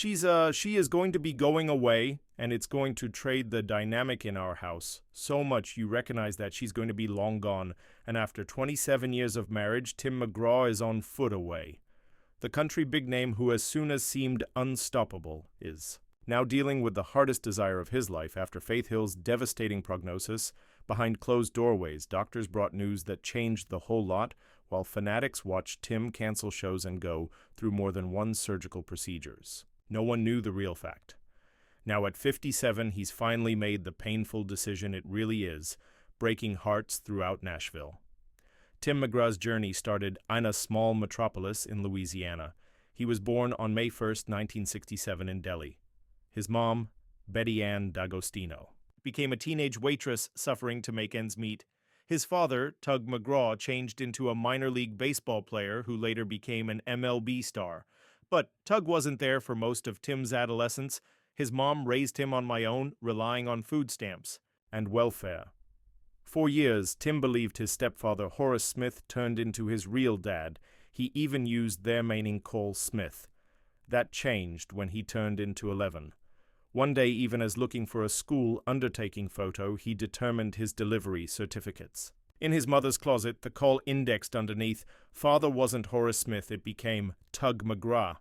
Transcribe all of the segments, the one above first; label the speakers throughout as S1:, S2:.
S1: She is going to be going away, and it's going to trade the dynamic in our house so much you recognize that she's going to be long gone, and after 27 years of marriage, Tim McGraw is on foot away. The country big name who as soon as seemed unstoppable is now dealing with the hardest desire of his life after Faith Hill's devastating prognosis. Behind closed doorways, doctors brought news that changed the whole lot, while fanatics watched Tim cancel shows and go through more than one surgical procedures. No one knew the real fact. Now at 57, he's finally made the painful decision it really is, breaking hearts throughout Nashville. Tim McGraw's journey started in a small metropolis in Louisiana. He was born on May 1st, 1967 in Delhi. His mom, Betty Ann D'Agostino, became a teenage waitress suffering to make ends meet. His father, Tug McGraw, changed into a minor league baseball player who later became an MLB star. But Tug wasn't there for most of Tim's adolescence. His mom raised him on my own, relying on food stamps and welfare. For years, Tim believed his stepfather, Horace Smith, turned into his real dad. He even used their mating call Smith. That changed when he turned into 11. One day, even as looking for a school undertaking photo, he determined his delivery certificates. In his mother's closet, the call indexed underneath, "Father wasn't Horace Smith, it became Tug McGraw."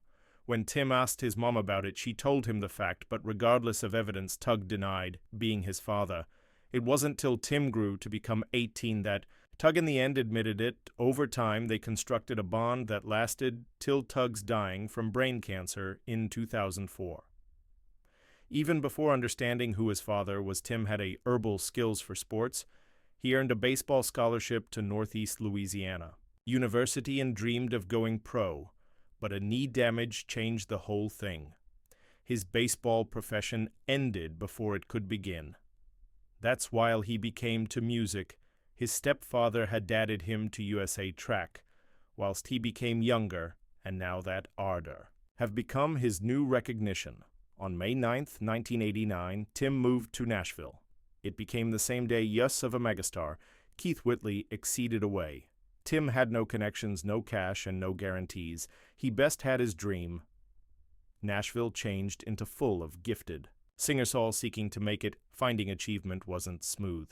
S1: When Tim asked his mom about it, she told him the fact, but regardless of evidence, Tug denied being his father. It wasn't till Tim grew to become 18 that Tug in the end admitted it. Over time, they constructed a bond that lasted till Tug's dying from brain cancer in 2004. Even before understanding who his father was, Tim had a herbal skills for sports. He earned a baseball scholarship to Northeast Louisiana University and dreamed of going pro, but a knee damage changed the whole thing. His baseball profession ended before it could begin. That's while he became to music. His stepfather had dadded him to USA Track, whilst he became younger, and now that ardor have become his new recognition. On May 9th, 1989, Tim moved to Nashville. It became the same day yes of a megastar. Keith Whitley exceeded away. Tim had no connections, no cash, and no guarantees. He best had his dream. Nashville changed into full of gifted singer-songwriters seeking to make it. Finding achievement wasn't smooth.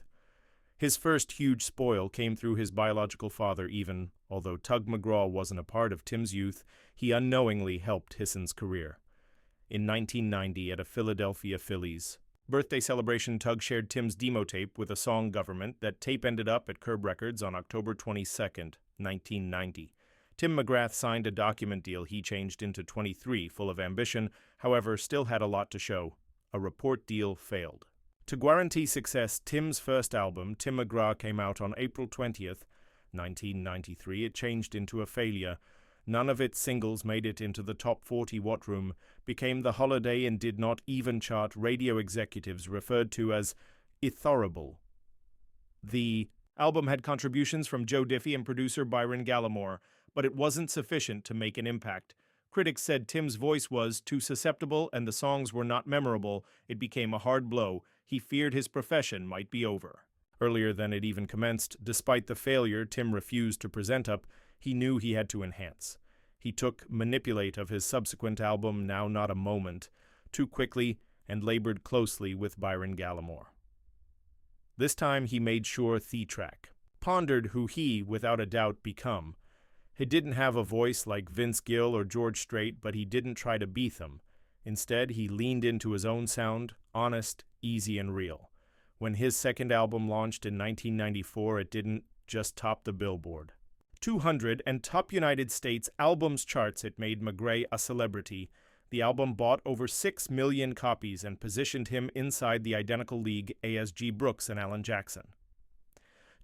S1: His first huge spoil came through his biological father. Even although Tug McGraw wasn't a part of Tim's youth, he unknowingly helped Hisson's career. In 1990, at a Philadelphia Phillies birthday celebration, Tug shared Tim's demo tape with a song, Government. That tape ended up at Curb Records on October 22nd, 1990. Tim McGraw signed a document deal he changed into 23, full of ambition, however, still had a lot to show. A report deal failed. To guarantee success, Tim's first album, Tim McGraw, came out on April 20th, 1993. It changed into a failure. None of its singles made it into the top 40 What Room, became the holiday, and did not even chart. Radio executives referred to as ithorrible. The album had contributions from Joe Diffie and producer Byron Gallimore, but it wasn't sufficient to make an impact. Critics said Tim's voice was too susceptible and the songs were not memorable. It became a hard blow. He feared his profession might be over. Earlier than it even commenced, despite the failure Tim refused to present up, he knew he had to enhance. He took Manipulate of his subsequent album, Now Not a Moment, too quickly and labored closely with Byron Gallimore. This time he made sure the track pondered who he, without a doubt, become. He didn't have a voice like Vince Gill or George Strait, but he didn't try to beat them. Instead, he leaned into his own sound, honest, easy, and real. When his second album launched in 1994, it didn't just top the Billboard 200 and top United States albums charts. It made McGraw a celebrity. The album bought over 6 million copies and positioned him inside the identical league as G. Brooks and Alan Jackson.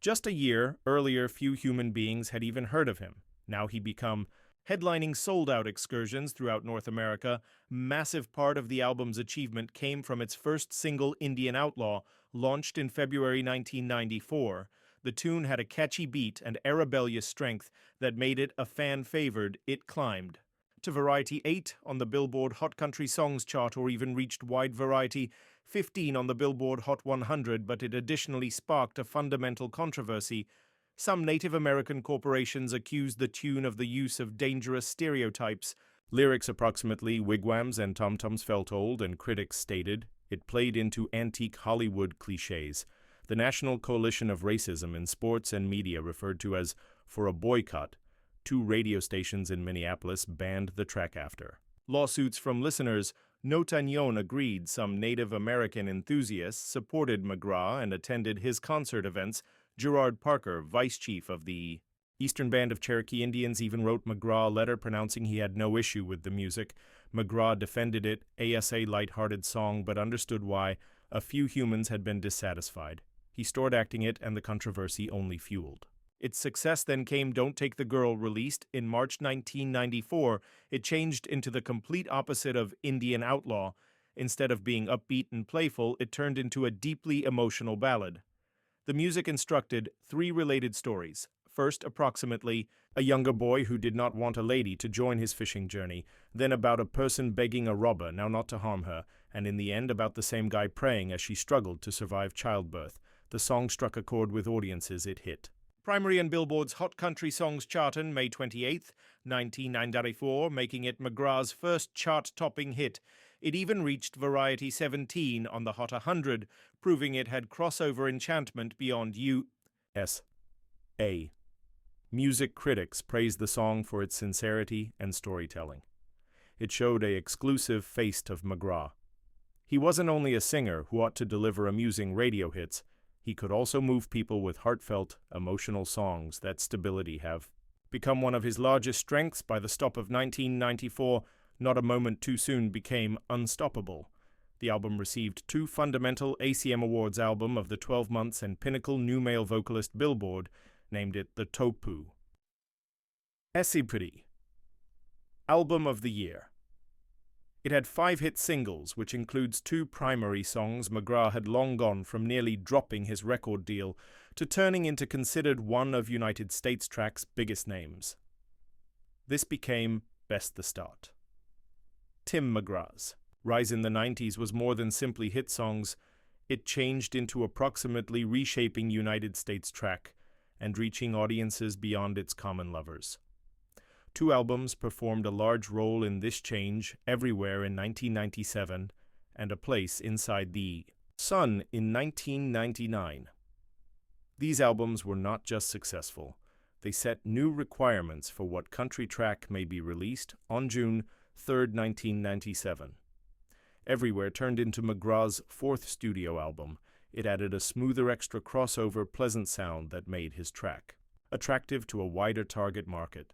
S1: Just a year earlier, few human beings had even heard of him. Now he become headlining sold-out excursions throughout North America. Massive part of the album's achievement came from its first single, Indian Outlaw, launched in February 1994. The tune had a catchy beat and a rebellious strength that made it a fan-favored. It climbed to Variety 8 on the Billboard Hot Country Songs chart, or even reached Wide Variety 15 on the Billboard Hot 100, but it additionally sparked a fundamental controversy. Some Native American corporations accused the tune of the use of dangerous stereotypes. Lyrics approximately wigwams and tom-toms felt old, and critics stated it played into antique Hollywood cliches. The National Coalition of Racism in Sports and Media, referred to as For a Boycott, 2 radio stations in Minneapolis banned the track after. Lawsuits from listeners. Notanyon agreed some Native American enthusiasts supported McGraw and attended his concert events. Gerard Parker, vice chief of the Eastern Band of Cherokee Indians, even wrote McGraw a letter pronouncing he had no issue with the music. McGraw defended it, a light-hearted song, but understood why a few humans had been dissatisfied. He stored acting it, and the controversy only fueled. Its success then came Don't Take the Girl, released in March 1994. It changed into the complete opposite of Indian Outlaw. Instead of being upbeat and playful, it turned into a deeply emotional ballad. The music instructed 3 related stories. First, approximately, a younger boy who did not want a lady to join his fishing journey, then about a person begging a robber, now not to harm her, and in the end about the same guy praying as she struggled to survive childbirth. The song struck a chord with audiences it hit. Primary on Billboard's Hot Country Songs chart on May 28, 1994, making it McGraw's first chart-topping hit. It even reached Variety 17 on the Hot 100, proving it had crossover enchantment beyond U.S.A. Music critics praised the song for its sincerity and storytelling. It showed an exclusive face of McGraw. He wasn't only a singer who ought to deliver amusing radio hits, he could also move people with heartfelt, emotional songs. That stability have become one of his largest strengths. By the stop of 1994, Not a Moment Too Soon became unstoppable. The album received 2 fundamental ACM Awards, Album of the 12 Months and Pinnacle New Male Vocalist. Billboard named it the Topu. Esipudi, Album of the Year. It had 5 hit singles, which includes 2 primary songs. McGraw had long gone from nearly dropping his record deal to turning into considered one of United States track's biggest names. This became Best the Start. Tim McGraw's rise in the 90s was more than simply hit songs. It changed into approximately reshaping United States track and reaching audiences beyond its common lovers. 2 albums performed a large role in this change, Everywhere in 1997 and A Place Inside the Sun in 1999. These albums were not just successful, they set new requirements for what country track may be released. On June 3, 1997. Everywhere turned into McGraw's 4th studio album. It added a smoother, extra crossover, pleasant sound that made his track attractive to a wider target market.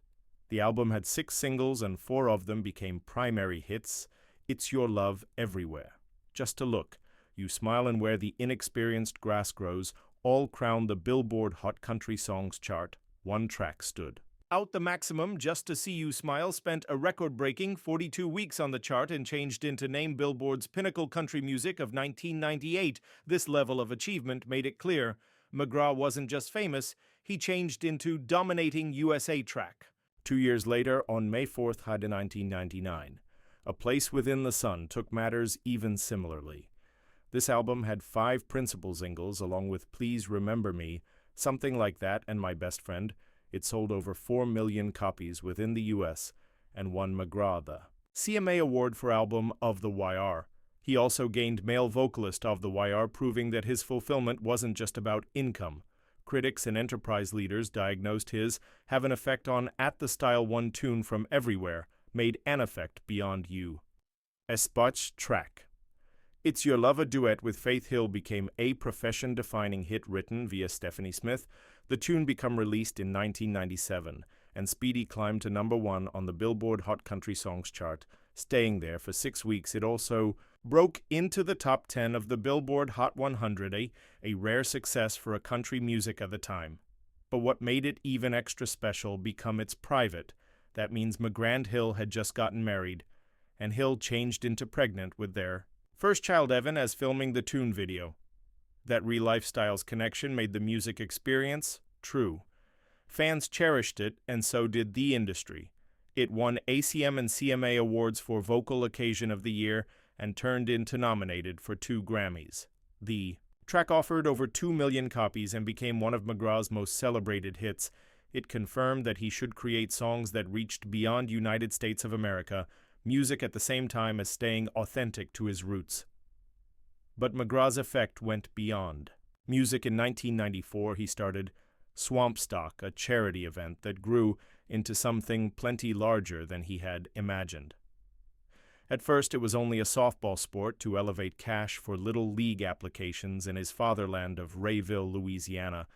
S1: The album had 6 singles, and 4 of them became primary hits. It's Your Love, Everywhere, Just a Look, You Smile and Where the Inexperienced Grass Grows, all crowned the Billboard Hot Country Songs chart. 1 track stood out. The Maximum, Just to See You Smile, spent a record-breaking 42 weeks on the chart and changed into name Billboard's Pinnacle Country Music of 1998. This level of achievement made it clear McGraw wasn't just famous, he changed into dominating USA track. 2 years later, on May 4th, 1999, A Place Within the Sun took matters even similarly. This album had 5 principal singles, along with Please Remember Me, Something Like That, and My Best Friend. It sold over 4 million copies within the U.S. and won McGraw the CMA Award for Album of the YR. He also gained Male Vocalist of the YR, proving that his fulfillment wasn't just about income. Critics and enterprise leaders diagnosed his have an effect on At the Style. 1 tune from Everywhere made an effect beyond you. Espach track. It's Your Love, a duet with Faith Hill, became a profession-defining hit written via Stephanie Smith. The tune became released in 1997, and Speedy climbed to number 1 on the Billboard Hot Country Songs chart, staying there for 6 weeks. It also broke into the top 10 of the Billboard Hot 100, a rare success for a country music at the time. But what made it even extra special became its private. That means McGraw and Hill had just gotten married, and Hill changed into pregnant with their first child, Evan, as filming the tune video. That real lifestyles connection made the music experience true. Fans cherished it, and so did the industry. It won ACM and CMA awards for Vocal Occasion of the Year and turned into nominated for 2 Grammys. The track offered over 2 million copies and became one of McGraw's most celebrated hits. It confirmed that he should create songs that reached beyond United States of America, music at the same time as staying authentic to his roots. But McGraw's effect went beyond music. In 1994, he started Swamp Stock, a charity event that grew into something plenty larger than he had imagined. At first, it was only a softball sport to elevate cash for Little League applications in his fatherland of Rayville, Louisiana,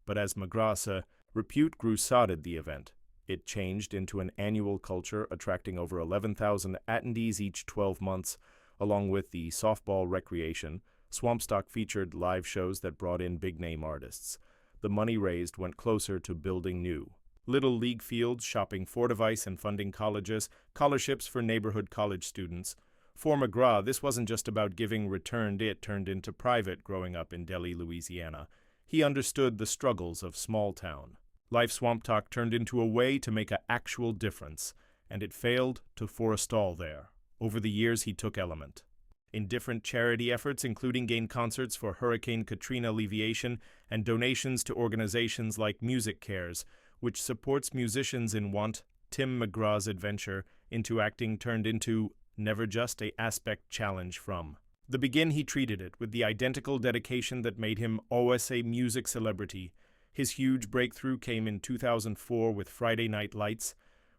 S1: but as McGraw's repute grew, sodded the event. It changed into an annual culture, attracting over 11,000 attendees each 12 months, along with the softball recreation. Swamp Stock featured live shows that brought in big-name artists. The money raised went closer to building new Little League fields, shopping for device and funding colleges, scholarships for neighborhood college students. For McGraw, this wasn't just about giving returned, it turned into private growing up in Delhi, Louisiana. He understood the struggles of small town. Life. Swamp Talk turned into a way to make an actual difference, and it failed to forestall there. Over the years, he took element in different charity efforts, including gained concerts for Hurricane Katrina alleviation and donations to organizations like Music Cares, which supports musicians in want. Tim McGraw's adventure into acting turned into never just a aspect challenge from the begin. He treated it with the identical dedication that made him always a music celebrity. His huge breakthrough came in 2004 with Friday Night Lights,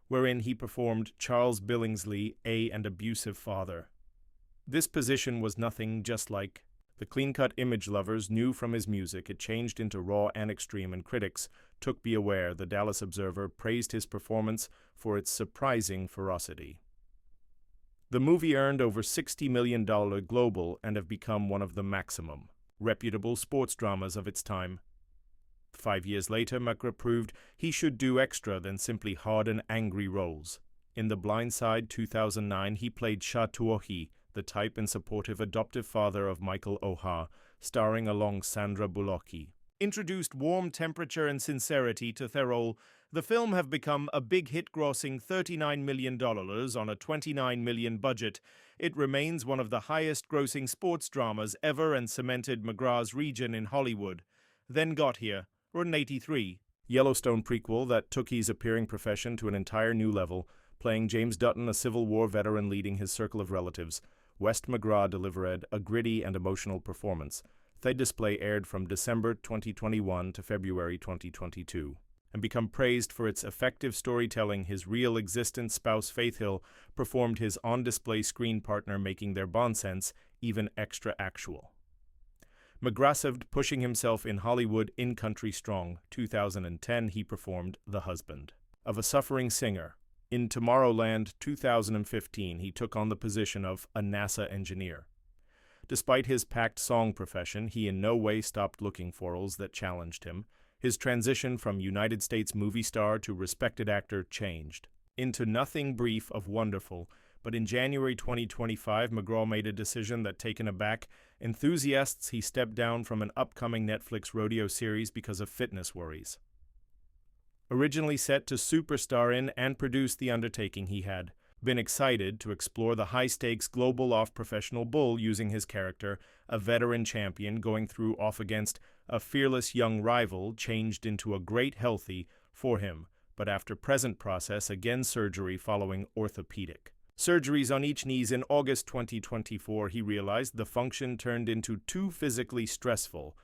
S1: wherein he performed Charles Billingsley, an abusive father. This position was nothing just like the clean-cut image lovers knew from his music. It changed into raw and extreme, and critics took Be Aware. The Dallas Observer praised his performance for its surprising ferocity. The movie earned over $60 million global and have become one of the maximum reputable sports dramas of its time. 5 years later, McGraw proved he should do extra than simply hard and angry roles. In The Blind Side 2009, he played Shah Tuohi, the type and supportive adoptive father of Michael Oha, starring along Sandra Bullock. Introduced warm temperature and sincerity to Tearful, the film have become a big hit, grossing $39 million on a $29 million budget. It remains one of the highest-grossing sports dramas ever and cemented McGraw's region in Hollywood. Then Got Here, or in '83, Yellowstone prequel that took his appearing profession to an entire new level, playing James Dutton, a Civil War veteran leading his circle of relatives. West McGraw delivered a gritty and emotional performance. The display aired from December 2021 to February 2022 and become praised for its effective storytelling. His real existent spouse Faith Hill performed his on-display screen partner, making their bond sense even extra actual. McGraw saved pushing himself in Hollywood in Country Strong. 2010, he performed the husband of a suffering singer. In Tomorrowland 2015, he took on the position of a NASA engineer. Despite his packed song profession, he in no way stopped looking for roles that challenged him. His transition from United States movie star to respected actor changed into nothing brief of wonderful, but in January 2025, McGraw made a decision that taken aback enthusiasts. He stepped down from an upcoming Netflix rodeo series because of fitness worries. Originally set to superstar in and produce the undertaking, he had been excited to explore the high-stakes global off-professional bull using his character, a veteran champion going through off against a fearless young rival, changed into a great healthy for him, but after present process, again surgery following orthopedic surgeries on each knees. In August 2024, he realized the function turned into too physically stressful.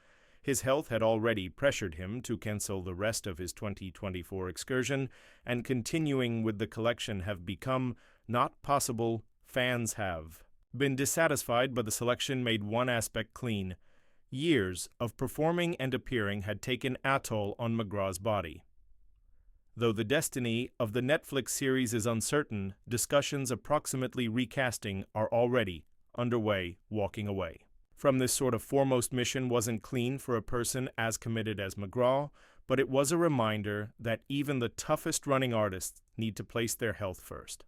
S1: His health had already pressured him to cancel the rest of his 2024 excursion, and continuing with the collection have become not possible. Fans have been dissatisfied, but the selection made one aspect clean. Years of performing and appearing had taken a toll on McGraw's body. Though the destiny of the Netflix series is uncertain, discussions approximately recasting are already underway. Walking away from this sort of foremost mission wasn't clean for a person as committed as McGraw, but it was a reminder that even the toughest running artists need to place their health first.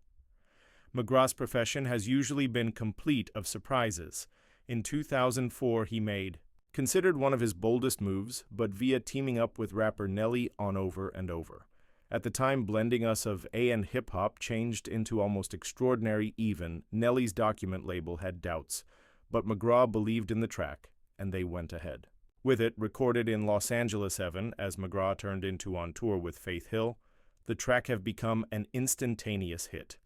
S1: McGraw's profession has usually been complete of surprises. In 2004, he made considered one of his boldest moves, but via teaming up with rapper Nelly on Over and Over. At the time, blending us of and hip-hop changed into almost extraordinary even. Nelly's Document label had doubts, but McGraw believed in the track, and they went ahead With it recorded in Los Angeles, Evan, as McGraw turned into on tour with Faith Hill, the track have become an instantaneous hit.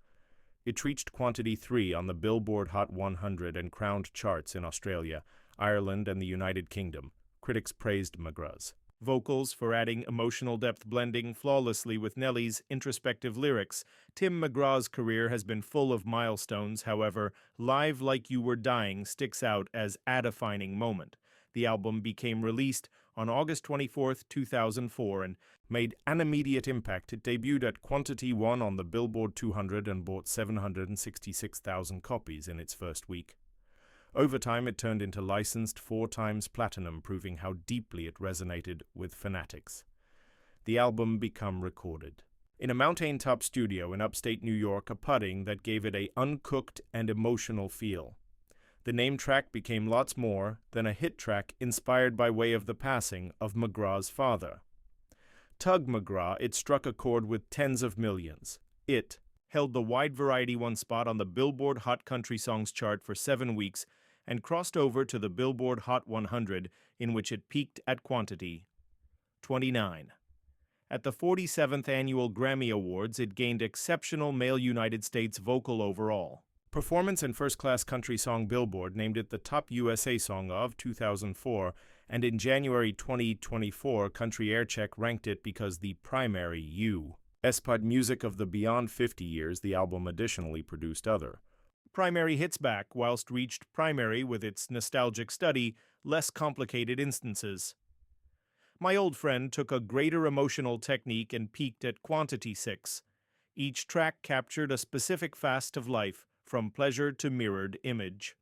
S1: It reached quantity 3 on the Billboard Hot 100 and crowned charts in Australia, Ireland, and the United Kingdom. Critics praised McGraw's vocals for adding emotional depth, blending flawlessly with Nelly's introspective lyrics. Tim McGraw's career has been full of milestones. However, Live Like You Were Dying sticks out as a defining moment. The album became released on August 24, 2004, and made an immediate impact. It debuted at quantity 1 on the Billboard 200 and bought 766,000 copies in its first week. Over time, it turned into licensed 4 times platinum, proving how deeply it resonated with fanatics. The album became recorded in a mountaintop studio in upstate New York, a putting that gave it a uncooked and emotional feel. The name track became lots more than a hit track inspired by way of the passing of McGraw's father. Tug McGraw, it struck a chord with tens of millions. It held the wide variety 1 spot on the Billboard Hot Country Songs chart for 7 weeks and crossed over to the Billboard Hot 100, in which it peaked at quantity 29. At the 47th Annual Grammy Awards, it gained Exceptional Male United States Vocal overall. Performance and First Class Country Song Billboard named it the top USA song of 2004, and in January 2024, Country Aircheck ranked it because the primary U.S. music of the beyond 50 years. The album additionally produced other primary hits back, whilst reached primary with its nostalgic study, less complicated instances. My Old Friend took a greater emotional technique and peaked at quantity 6. Each track captured a specific phase of life, from pleasure to mirrored image.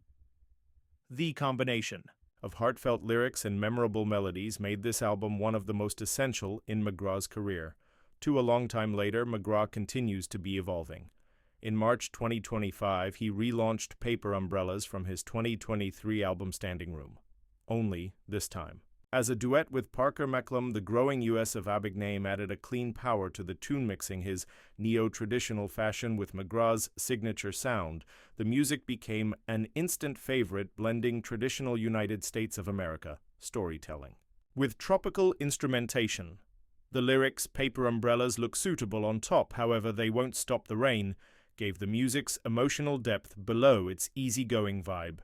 S1: The combination of heartfelt lyrics and memorable melodies made this album one of the most essential in McGraw's career. A long time later, McGraw continues to be evolving. In March 2025, he relaunched Paper Umbrellas from his 2023 album Standing Room. Only this time. As a duet with Parker McCallum, the growing US of Abig name added a clean power to the tune, mixing his neo-traditional fashion with McGraw's signature sound. The music became an instant favorite, blending traditional United States of America storytelling with tropical instrumentation. The lyrics, Paper Umbrellas, look suitable on top, however they won't stop the rain, gave the music's emotional depth below its easygoing vibe.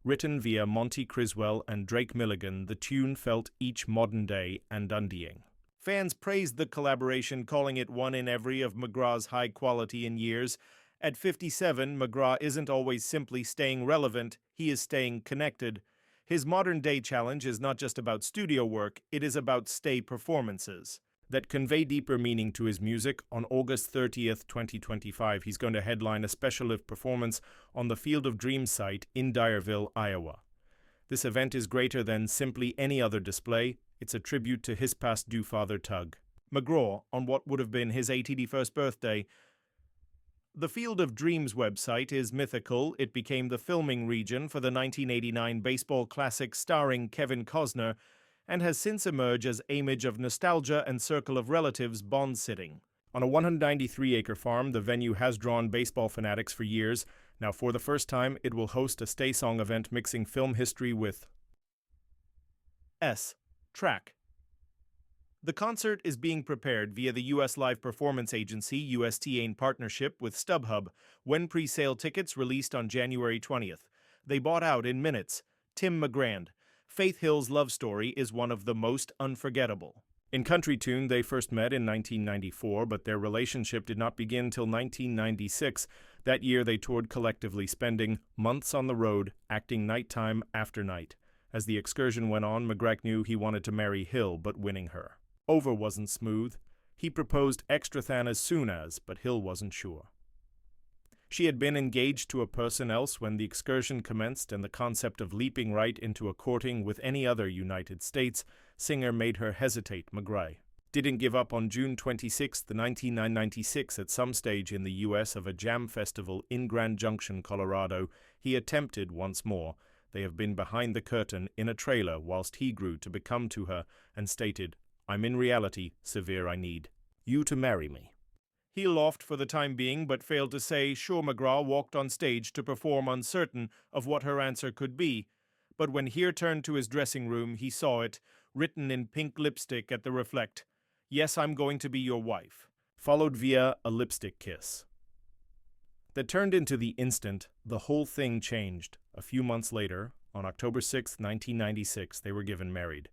S1: Written via Monty Criswell and Drake Milligan, the tune felt each modern day and undying. Fans praised the collaboration, calling it one in every of McGraw's high quality in years. At 57, McGraw isn't always simply staying relevant, he is staying connected. His modern-day challenge is not just about studio work, it is about stay performances that convey deeper meaning to his music. On August 30th, 2025, he's going to headline a special live performance on the Field of Dreams site in Dyerville, Iowa. This event is greater than simply any other display. It's a tribute to his past due father, Tug McGraw, on what would have been his 81st birthday. The Field of Dreams website is mythical. It became the filming region for the 1989 baseball classic starring Kevin Costner, and has since emerged as an image of nostalgia and circle of relatives bond-sitting. On a 193-acre farm, the venue has drawn baseball fanatics for years. Now, for the first time, it will host a Stay Song event mixing film history with track. The concert is being prepared via the U.S. live performance agency USTA in partnership with StubHub. When pre-sale tickets released on January 20th, they bought out in minutes. Tim McGraw. Faith Hill's love story is one of the most unforgettable. In country tune, they first met in 1994, but their relationship did not begin until 1996. That year, they toured collectively, spending months on the road, acting nighttime after night. As the excursion went on, McGraw knew he wanted to marry Hill, but winning her over wasn't smooth. He proposed extrathan as soon as, but Hill wasn't sure. She had been engaged to a person else when the excursion commenced, and the concept of leaping right into a courting with any other United States singer made her hesitate. McGraw didn't give up. On June 26, 1996, at some stage in the U.S. of a jam festival in Grand Junction, Colorado, he attempted once more. They have been behind the curtain in a trailer whilst he grew to become to her and stated, "I'm in reality severe. I need you to marry me." He laughed for the time being, but failed to say sure. McGraw walked on stage to perform, uncertain of what her answer could be. But when Heer turned to his dressing room, he saw it, written in pink lipstick at the reflect, "Yes, I'm going to be your wife," followed via a lipstick kiss. That turned into the instant the whole thing changed. A few months later, on October 6, 1996, they were given married,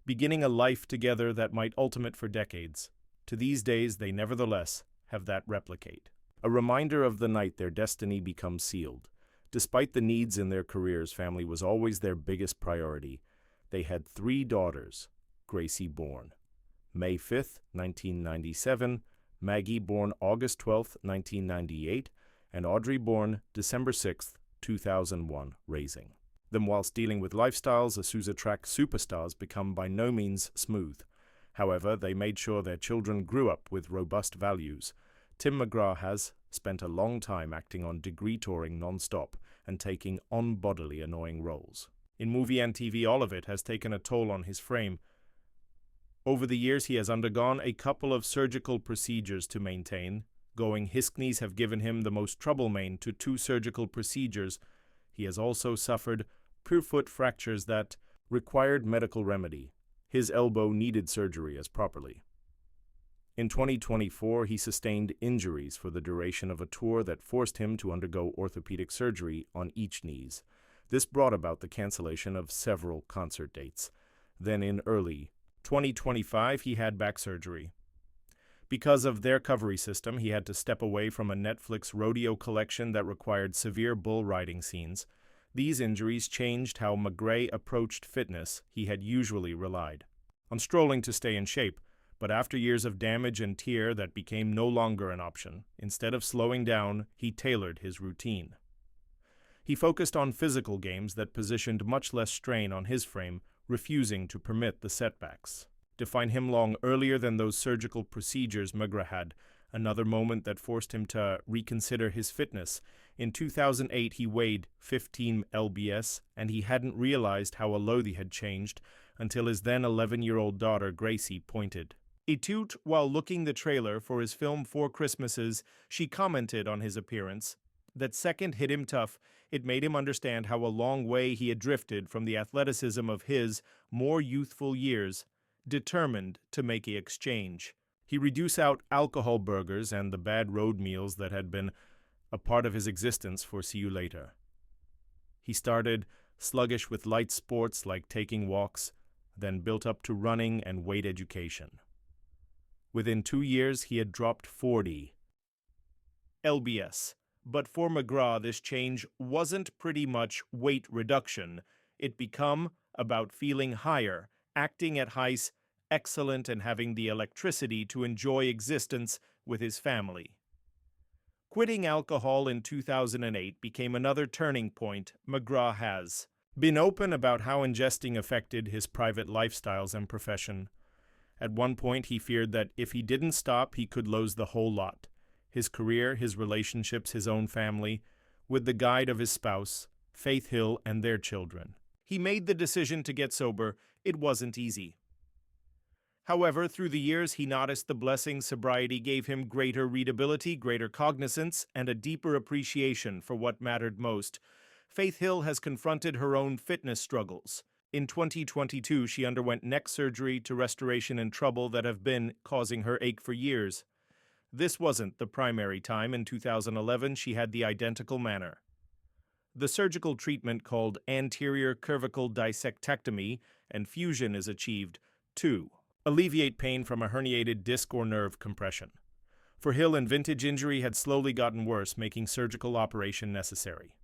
S1: beginning a life together that might ultimate for decades. To these days, they nevertheless have that replicate. A reminder of the night their destiny becomes sealed. Despite the needs in their careers, family was always their biggest priority. They had 3 daughters, Gracie born May 5, 1997, Maggie born August 12, 1998, and Audrey born December 6, 2001, raising them whilst dealing with lifestyles Azusa Track superstars become by no means smooth. However, they made sure their children grew up with robust values. Tim McGraw has spent a long time acting on degree touring non-stop and taking on bodily annoying roles. In movie and TV, all of it has taken a toll on his frame. Over the years, he has undergone a couple of surgical procedures to maintain. His knees have given him the most trouble main to 2 surgical procedures. He has also suffered foot fractures that required medical remedy. His elbow needed surgery as properly. In 2024, he sustained injuries for the duration of a tour that forced him to undergo orthopedic surgery on each knees. This brought about the cancellation of several concert dates. Then in early 2025, he had back surgery. Because of their recovery system, he had to step away from a Netflix rodeo collection that required severe bull riding scenes. These injuries changed how McGraw approached fitness. He had usually relied on strolling to stay in shape, but after years of damage and tear, that became no longer an option. Instead of slowing down, he tailored his routine. He focused on physical games that positioned much less strain on his frame, refusing to permit the setbacks. To find him long earlier than those surgical procedures McGraw had, another moment that forced him to reconsider his fitness. In 2008, he weighed 15 lbs, and he hadn't realized how a load he had changed until his then 11-year-old daughter Gracie pointed it while looking the trailer for his film 4 Christmases. She commented on his appearance. That second hit him tough. It made him understand how a long way he had drifted from the athleticism of his more youthful years, determined to make an exchange. He reduced out alcohol burgers and the bad road meals that had been a part of his existence for See You Later. He started sluggish with light sports like taking walks, then built up to running and weight education. Within 2 years, he had dropped 40 lbs. But for McGraw, this change wasn't pretty much weight reduction. It became about feeling higher, acting at heights, excellent, and having the electricity to enjoy existence with his family. Quitting alcohol in 2008 became another turning point. McGraw has been open about how ingesting affected his private lifestyles and profession. At one point, he feared that if he didn't stop, he could lose the whole lot. His career, his relationships, his own family, with the guide of his spouse, Faith Hill, and their children. He made the decision to get sober. It wasn't easy. However, through the years, he noticed the blessings sobriety gave him: greater readability, greater cognizance, and a deeper appreciation for what mattered most. Faith Hill has confronted her own fitness struggles. In 2022, she underwent neck surgery to restoration and trouble that have been causing her ache for years. This wasn't the primary time. In 2011, she had the identical manner. The surgical treatment called anterior cervical discectomy and fusion is achieved to alleviate pain from a herniated disc or nerve compression. For Hill, an vintage injury had slowly gotten worse, making surgical operation necessary.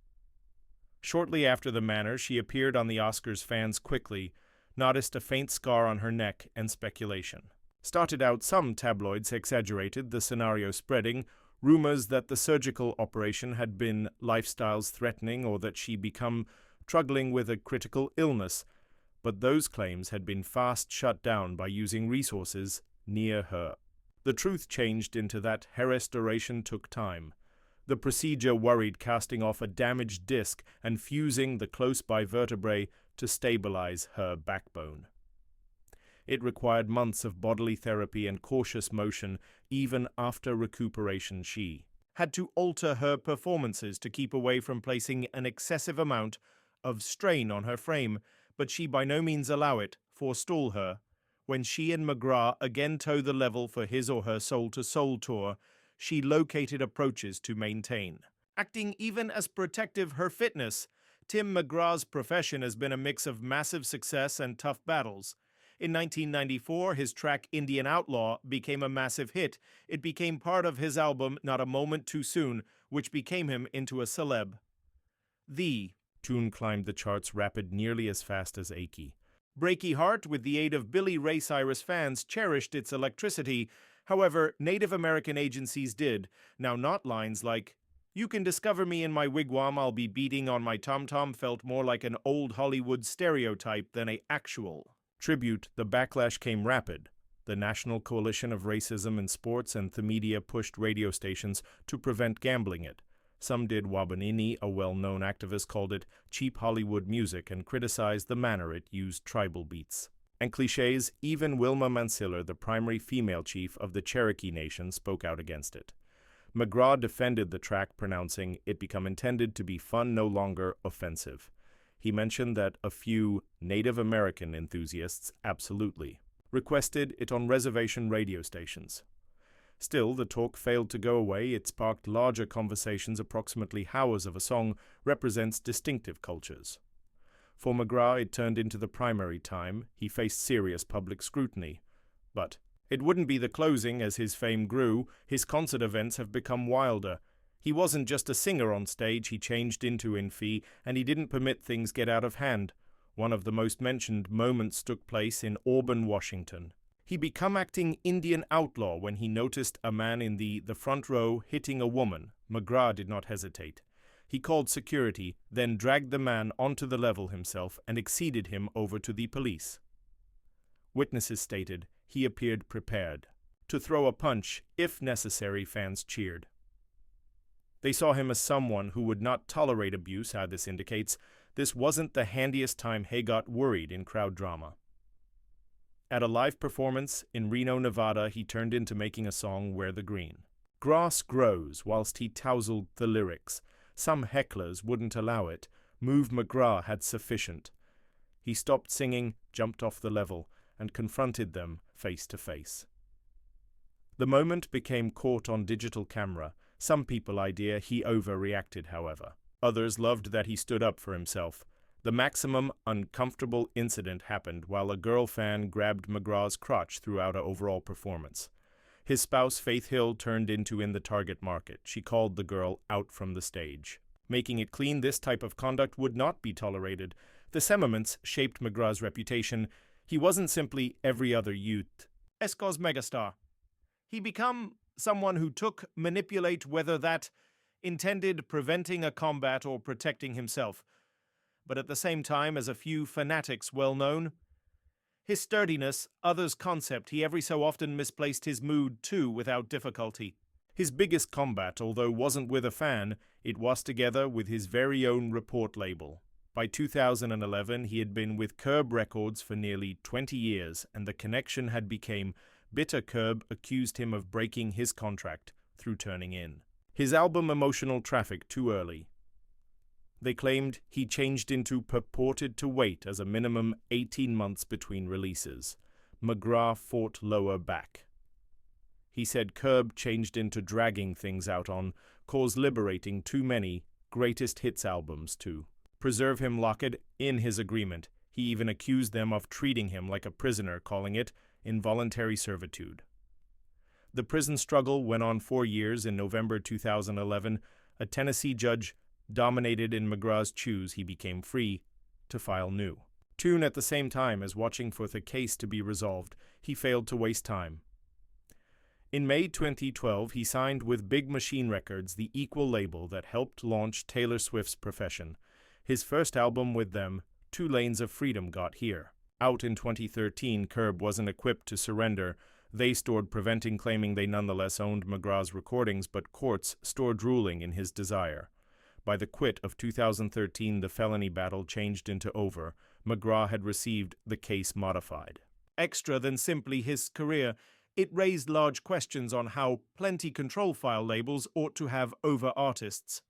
S1: Shortly after the manner, she appeared on the Oscars. Fans quickly noticed a faint scar on her neck, and speculation started out. Some tabloids exaggerated the scenario, spreading rumors that the surgical operation had been lifestyles threatening or that she become struggling with a critical illness. But those claims had been fast shut down by using resources near her. The truth changed into that her restoration took time. The procedure worried casting off a damaged disc and fusing the close-by vertebrae to stabilize her backbone. It required months of bodily therapy and cautious motion. Even after recuperation, she had to alter her performances to keep away from placing an excessive amount of strain on her frame, but she by no means allow it, forestall her. When she and McGraw again toe the level for his or her soul-to-soul tour, she located approaches to maintain. Acting even as protective her fitness, Tim McGraw's profession has been a mix of massive success and tough battles. In 1994, his track Indian Outlaw became a massive hit. It became part of his album Not a Moment Too Soon, which became him into a celeb. The tune climbed the charts rapid nearly as fast as Achy. Breaky Heart, with the aid of Billy Ray Cyrus fans, cherished its electricity. However, Native American agencies did. Now not lines like, "You can discover me in my wigwam, I'll be beating on my tom-tom," felt more like an old Hollywood stereotype than an actual tribute. The backlash came rapid. The National Coalition of Racism in Sports and the media pushed radio stations to prevent gambling it. Some did. Wabanini, a well-known activist, called it cheap Hollywood music and criticized the manner it used tribal beats and cliches. Even Wilma Mansiller, the primary female chief of the Cherokee Nation, spoke out against it. McGraw defended the track, pronouncing it become intended to be fun, no longer offensive. He mentioned that a few Native American enthusiasts absolutely requested it on reservation radio stations. Still, the talk failed to go away. It sparked larger conversations. Approximately hours of a song represents distinctive cultures. For McGraw, it turned into the primary time. He faced serious public scrutiny. But it wouldn't be the closing. As his fame grew, his concert events have become wilder. He wasn't just a singer on stage, he changed into Infi, and he didn't permit things get out of hand. One of the most mentioned moments took place in Auburn, Washington. He became acting Indian Outlaw when he noticed a man in the front row hitting a woman. McGraw did not hesitate. He called security, then dragged the man onto the level himself and exceeded him over to the police. Witnesses stated he appeared prepared to throw a punch if necessary. Fans cheered. They saw him as someone who would not tolerate abuse. How this indicates this wasn't the handiest time he got worried in crowd drama. At a live performance in Reno, Nevada, he turned into making a song, Wear the Green. Grass grows whilst he tousled the lyrics. Some hecklers wouldn't allow it. Move McGraw had sufficient. He stopped singing, jumped off the level, and confronted them face to face. The moment became caught on digital camera. Some people idea he overreacted, however. Others loved that he stood up for himself. The maximum uncomfortable incident happened while a girl fan grabbed McGraw's crotch throughout an overall performance. His spouse, Faith Hill, turned into in the target market. She called the girl out from the stage. Making it clean, this type of conduct would not be tolerated. The sentiments shaped McGraw's reputation. He wasn't simply every other youth. Esco's megastar. He became someone who took manipulate, whether that intended preventing a combat or protecting himself. But at the same time, as a few fanatics well known, his sturdiness, others' concept, he every so often misplaced his mood too without difficulty. His biggest combat, although wasn't with a fan, it was together with his very own report label. By 2011, he had been with Curb Records for nearly 20 years, and the connection had become bitter. Curb accused him of breaking his contract through turning in his album Emotional Traffic too early. They claimed he changed into purported to wait as a minimum 18 months between releases. McGraw fought lower back. He said Curb changed into dragging things out on cause liberating too many greatest hits albums to preserve him locked in his agreement. He even accused them of treating him like a prisoner, calling it involuntary servitude. The prison struggle went on 4 years. In November 2011, a Tennessee judge dominated in McGraw's choose. He became free to file new tune at the same time as watching for the case to be resolved. He failed to waste time. In May 2012, he signed with Big Machine Records, the equal label that helped launch Taylor Swift's profession. His first album with them, Two Lanes of Freedom, got here. Out in 2013, Curb wasn't equipped to surrender. They stored preventing, claiming they nonetheless owned McGraw's recordings, but courts stored ruling in his desire. By the quit of 2013, the felony battle changed into over. McGraw had received the case modified. Extra than simply his career, it raised large questions on how plenty control file labels ought to have over artists.